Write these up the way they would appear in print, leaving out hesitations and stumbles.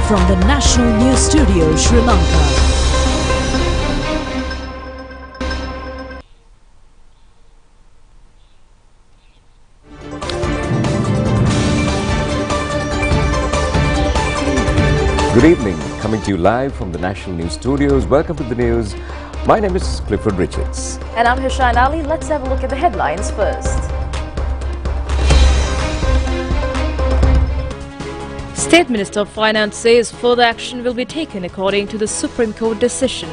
from the National News Studio, Sri Lanka. Good evening, coming to you live from the National News Studios. Welcome to the news. My name is Clifford Richards. And I'm Hushain Ali. Let's have a look at the headlines first. State Minister of Finance says further action will be taken according to the Supreme Court decision.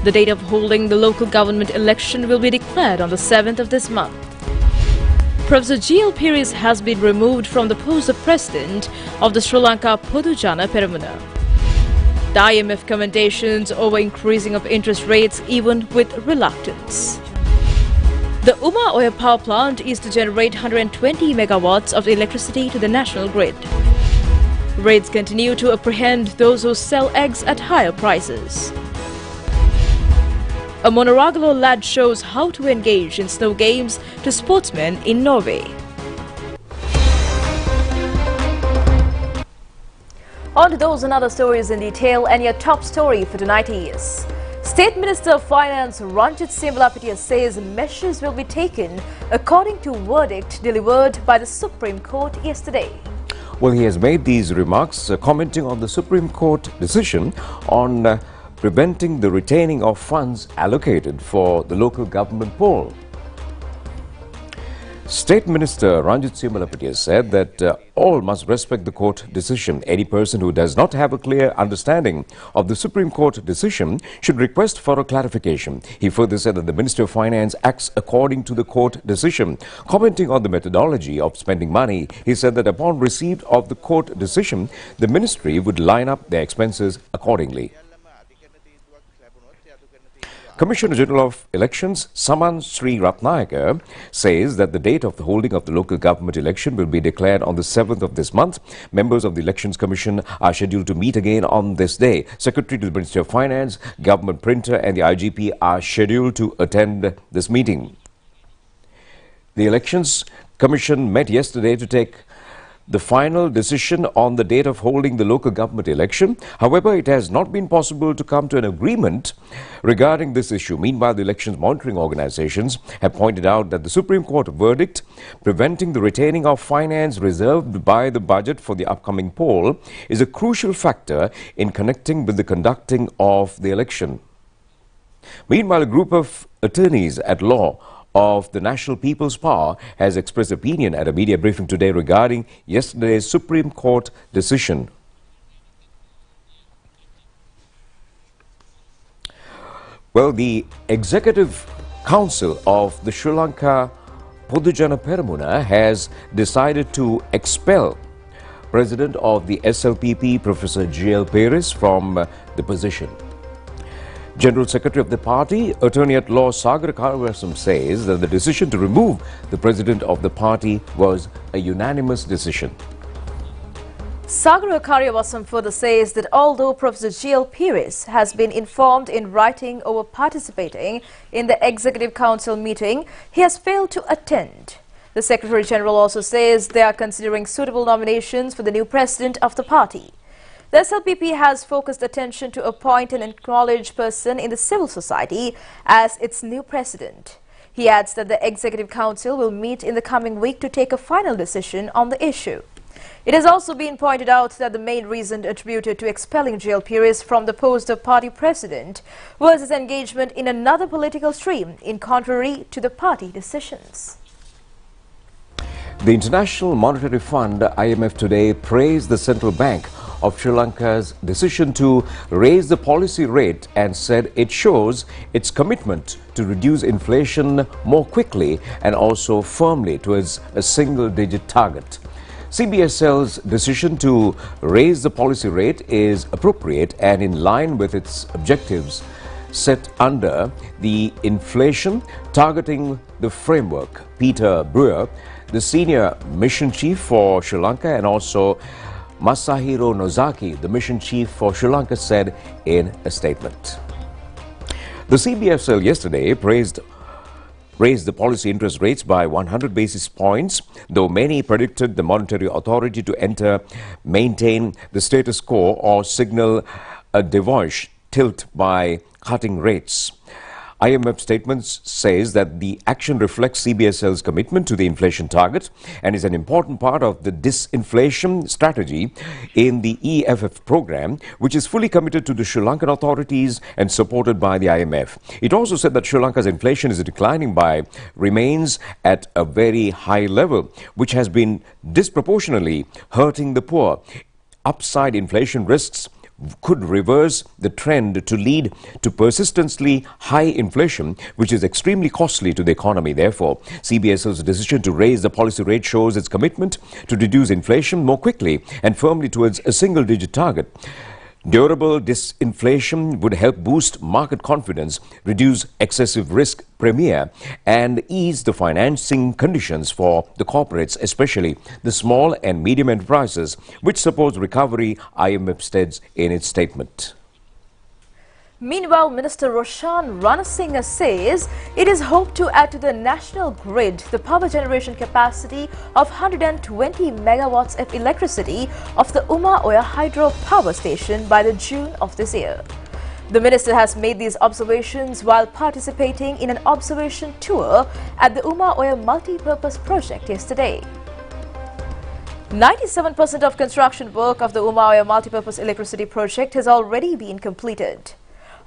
The date of holding the local government election will be declared on the 7th of this month. Professor G.L. Pires has been removed from the post of President of the Sri Lanka Podujana Peramuna. The IMF commendations over increasing of interest rates even with reluctance. The Uma Oil Power Plant is to generate 120 megawatts of electricity to the national grid. Raids continue to apprehend those who sell eggs at higher prices. A Monoragalo lad shows how to engage in snow games to sportsmen in Norway. On to those and other stories in detail, and your top story for tonight is State Minister of Finance Ranjit Simalapitiya says measures will be taken according to verdict delivered by the Supreme Court yesterday. Well, he has made these remarks commenting on the Supreme Court decision on preventing the retaining of funds allocated for the local government poll. State Minister Ranjit Simalapitiya said that all must respect the court decision. Any person who does not have a clear understanding of the Supreme Court decision should request for a clarification. He further said that the Minister of Finance acts according to the court decision. Commenting on the methodology of spending money, he said that upon receipt of the court decision, the ministry would line up their expenses accordingly. Commissioner General of Elections Saman Sri Ratnayaka says that the date of the holding of the local government election will be declared on the 7th of this month. Members of the Elections Commission are scheduled to meet again on this day. Secretary to the Ministry of Finance, Government Printer and the IGP are scheduled to attend this meeting. The Elections Commission met yesterday to take the final decision on the date of holding the local government election. However, it has not been possible to come to an agreement regarding this issue. Meanwhile, the elections monitoring organizations have pointed out that the Supreme Court verdict preventing the retaining of finance reserved by the budget for the upcoming poll is a crucial factor in connecting with the conducting of the election. Meanwhile, a group of attorneys at law of the National People's Power has expressed opinion at a media briefing today regarding yesterday's Supreme Court decision. Well, the Executive Council of the Sri Lanka Podujana Peramuna has decided to expel President of the SLPP, Professor G.L. Pires, from the position. General Secretary of the party, Attorney-at-Law Sagar Karawasam says that the decision to remove the president of the party was a unanimous decision. Sagar Karawasam further says that although Professor G.L. Pires has been informed in writing over participating in the Executive Council meeting, he has failed to attend. The Secretary General also says they are considering suitable nominations for the new president of the party. The SLPP has focused attention to appoint an acknowledged person in the civil society as its new president. He adds that the Executive Council will meet in the coming week to take a final decision on the issue. It has also been pointed out that the main reason attributed to expelling G.L. Pires from the post of party president was his engagement in another political stream, in contrary to the party decisions. The International Monetary Fund, IMF, today praised the Central Bank of Sri Lanka's decision to raise the policy rate and said it shows its commitment to reduce inflation more quickly and also firmly towards a single-digit target. CBSL's decision to raise the policy rate is appropriate and in line with its objectives set under the inflation targeting the framework. Peter Brewer, the senior mission chief for Sri Lanka, and also Masahiro Nozaki, the mission chief for Sri Lanka, said in a statement. The CBSL yesterday praised raised the policy interest rates by 100 basis points, though many predicted the monetary authority to maintain the status quo or signal a dovish tilt by cutting rates. IMF statements says that the action reflects CBSL's commitment to the inflation target and is an important part of the disinflation strategy in the EFF program, which is fully committed to the Sri Lankan authorities and supported by the IMF. It also said that Sri Lanka's inflation is declining remains at a very high level, which has been disproportionately hurting the poor. Upside inflation risks could reverse the trend to lead to persistently high inflation, which is extremely costly to the economy. Therefore, CBSL's decision to raise the policy rate shows its commitment to reduce inflation more quickly and firmly towards a single-digit target. Durable disinflation would help boost market confidence, reduce excessive risk premium, and ease the financing conditions for the corporates, especially the small and medium enterprises, which supports recovery, IMF states in its statement. Meanwhile, Minister Roshan Ranasinghe says it is hoped to add to the national grid the power generation capacity of 120 megawatts of electricity of the Uma Oya Hydro Power Station by the June of this year. The minister has made these observations while participating in an observation tour at the Uma Oya multi-purpose project yesterday. 97% of construction work of the Uma Oya multi-purpose electricity project has already been completed.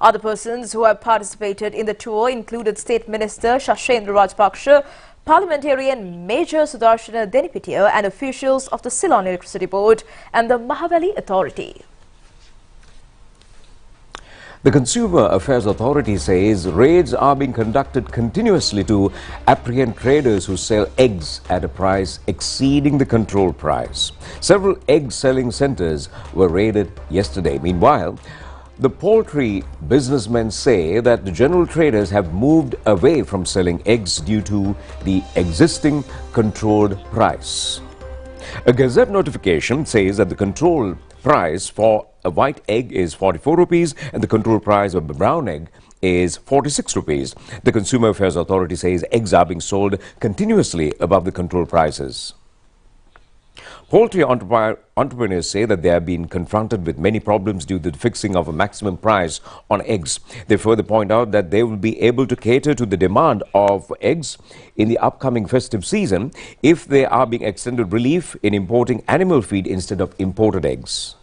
Other persons who have participated in the tour included State Minister Shashendra Rajpaksha, Parliamentarian Major Sudarshana Denipitiya and officials of the Ceylon Electricity Board and the Mahaweli Authority. The Consumer Affairs Authority says raids are being conducted continuously to apprehend traders who sell eggs at a price exceeding the control price. Several egg selling centers were raided yesterday. Meanwhile, the poultry businessmen say that the general traders have moved away from selling eggs due to the existing controlled price. A Gazette notification says that the control price for a white egg is 44 rupees and the control price of a brown egg is 46 rupees. The Consumer Affairs Authority says eggs are being sold continuously above the control prices. Poultry entrepreneurs say that they have been confronted with many problems due to the fixing of a maximum price on eggs. They further point out that they will be able to cater to the demand of eggs in the upcoming festive season if they are being extended relief in importing animal feed instead of imported eggs.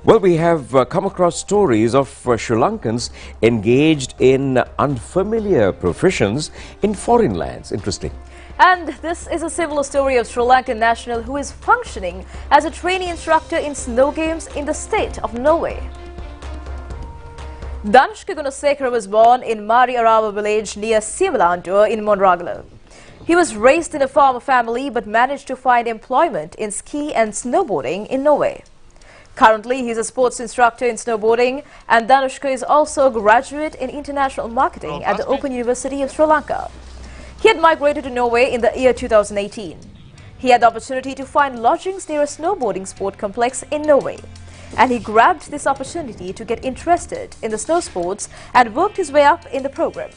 Well, we have come across stories of Sri Lankans engaged in unfamiliar professions in foreign lands. Interesting. And this is a similar story of Sri Lankan national who is functioning as a trainee instructor in snow games in the state of Norway. Danushka Gunasekara was born in Mari Arava village near Simalandur in Monragala. He was raised in a farmer family but managed to find employment in ski and snowboarding in Norway. Currently, he is a sports instructor in snowboarding, and Danushka is also a graduate in international marketing at the Open University of Sri Lanka. He had migrated to Norway in the year 2018. He had the opportunity to find lodgings near a snowboarding sport complex in Norway, and he grabbed this opportunity to get interested in the snow sports and worked his way up in the program.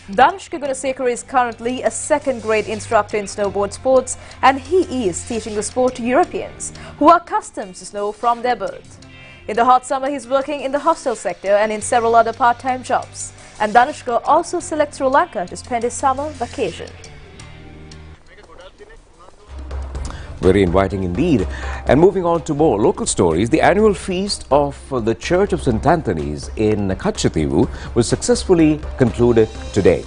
Danushka Gunasekara is currently a second-grade instructor in snowboard sports, and he is teaching the sport to Europeans who are accustomed to snow from their birth. In the hot summer, he's working in the hostel sector and in several other part-time jobs. And Danushka also selects Sri Lanka to spend his summer vacation. Very inviting indeed. And moving on to more local stories, the annual feast of the Church of St. Anthony's in Katchativu was successfully concluded today.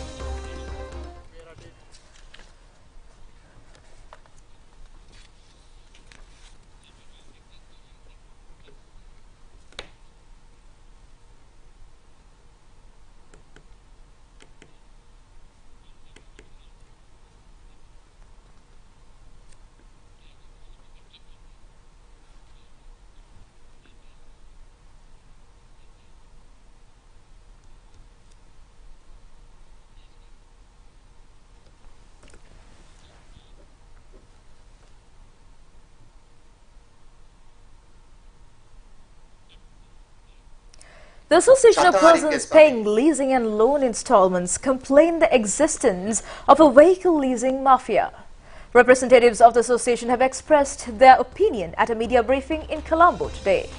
The Association of Persons Paying Leasing and Loan Installments complained the existence of a vehicle leasing mafia. Representatives of the association have expressed their opinion at a media briefing in Colombo today.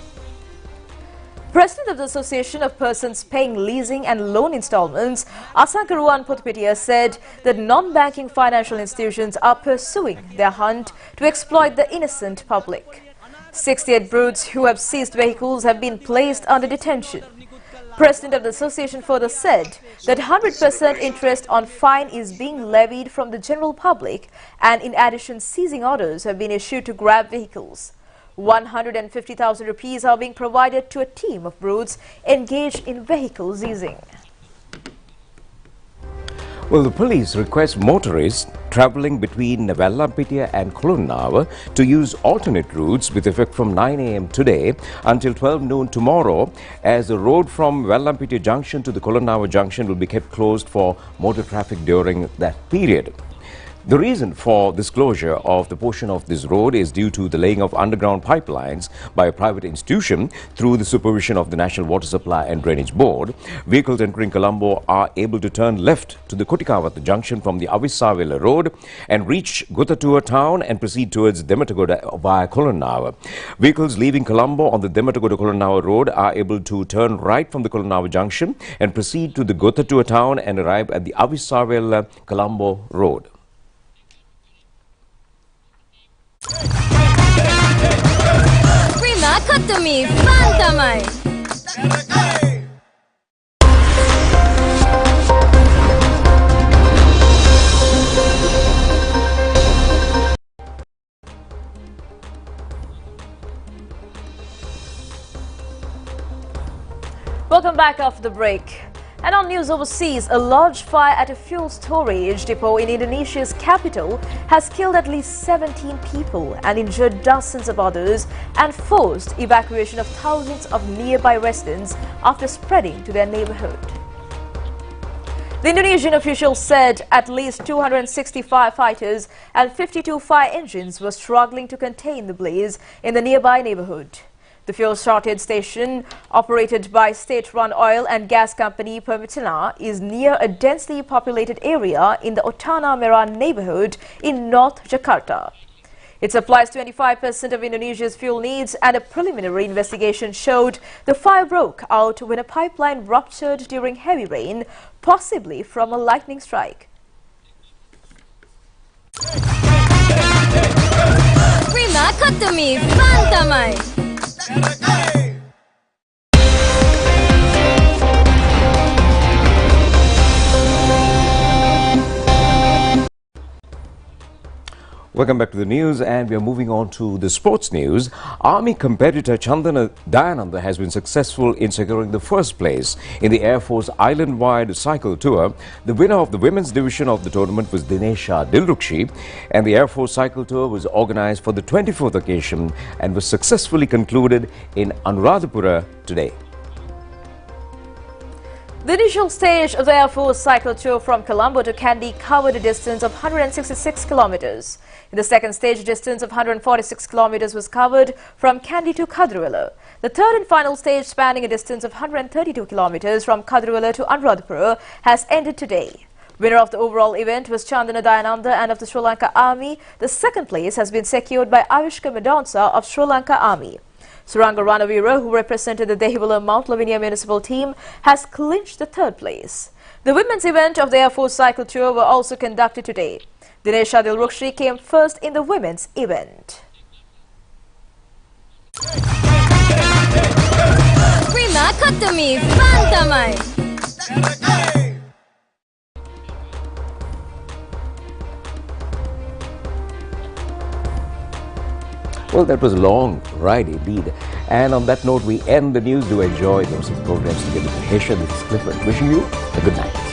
President of the Association of Persons Paying Leasing and Loan Installments, Asankaruan Potpetia, said that non-banking financial institutions are pursuing their hunt to exploit the innocent public. 68 broods who have seized vehicles have been placed under detention. President of the association further said that 100% interest on fine is being levied from the general public, and in addition seizing orders have been issued to grab vehicles. 150,000 rupees are being provided to a team of broods engaged in vehicle seizing. Well, the police request motorists travelling between Vellampitia and Kolonnavar to use alternate routes with effect from 9 a.m. today until 12 noon tomorrow, as the road from Vellampitia junction to the Kolonnavar junction will be kept closed for motor traffic during that period. The reason for this closure of the portion of this road is due to the laying of underground pipelines by a private institution through the supervision of the National Water Supply and Drainage Board. Vehicles entering Colombo are able to turn left to the Kotikavath junction from the Avissavela road and reach Gutatua town and proceed towards Dematagoda via Kolonnavar. Vehicles leaving Colombo on the Dematagoda-Kolonnavar road are able to turn right from the Kolonnavar junction and proceed to the Gutatua town and arrive at the Avissavela-Colombo road. Prima Kotumi Fantamai. Welcome back after the break. And on news overseas, a large fire at a fuel storage depot in Indonesia's capital has killed at least 17 people and injured dozens of others and forced evacuation of thousands of nearby residents after spreading to their neighborhood. The Indonesian officials said at least 260 firefighters and 52 fire engines were struggling to contain the blaze in the nearby neighborhood. The fuel shortage station, operated by state-run oil and gas company Pertamina, is near a densely populated area in the Otana Merah neighborhood in North Jakarta. It supplies 25% of Indonesia's fuel needs, and a preliminary investigation showed the fire broke out when a pipeline ruptured during heavy rain, possibly from a lightning strike. Prima Kotumi Fantamai. Welcome back to the news, and we are moving on to the sports news. Army competitor Chandana Dayananda has been successful in securing the first place in the Air Force Island-wide cycle tour. The winner of the women's division of the tournament was Dinesha Dilrukshi, and the Air Force cycle tour was organized for the 24th occasion and was successfully concluded in Anuradhapura today. The initial stage of the Air Force cycle tour from Colombo to Kandy covered a distance of 166 kilometers. In the second stage, a distance of 146 kilometers was covered from Kandy to Kadruvela. The third and final stage, spanning a distance of 132 kilometers from Kadruvela to Anuradhapura, has ended today. Winner of the overall event was Chandana Dayananda and of the Sri Lanka Army. The second place has been secured by Avishka Medonsa of Sri Lanka Army. Suranga Ranavira, who represented the Dehiwala Mount Lavinia municipal team, has clinched the third place. The women's event of the Air Force cycle tour were also conducted today. Dinesha Dilrukshi came first in the women's event. Prima Kotumi Fantamai. Well, that was a long ride indeed. And on that note, we end the news. Do enjoy those programs together with Hesha. This is Clifford wishing you a good night.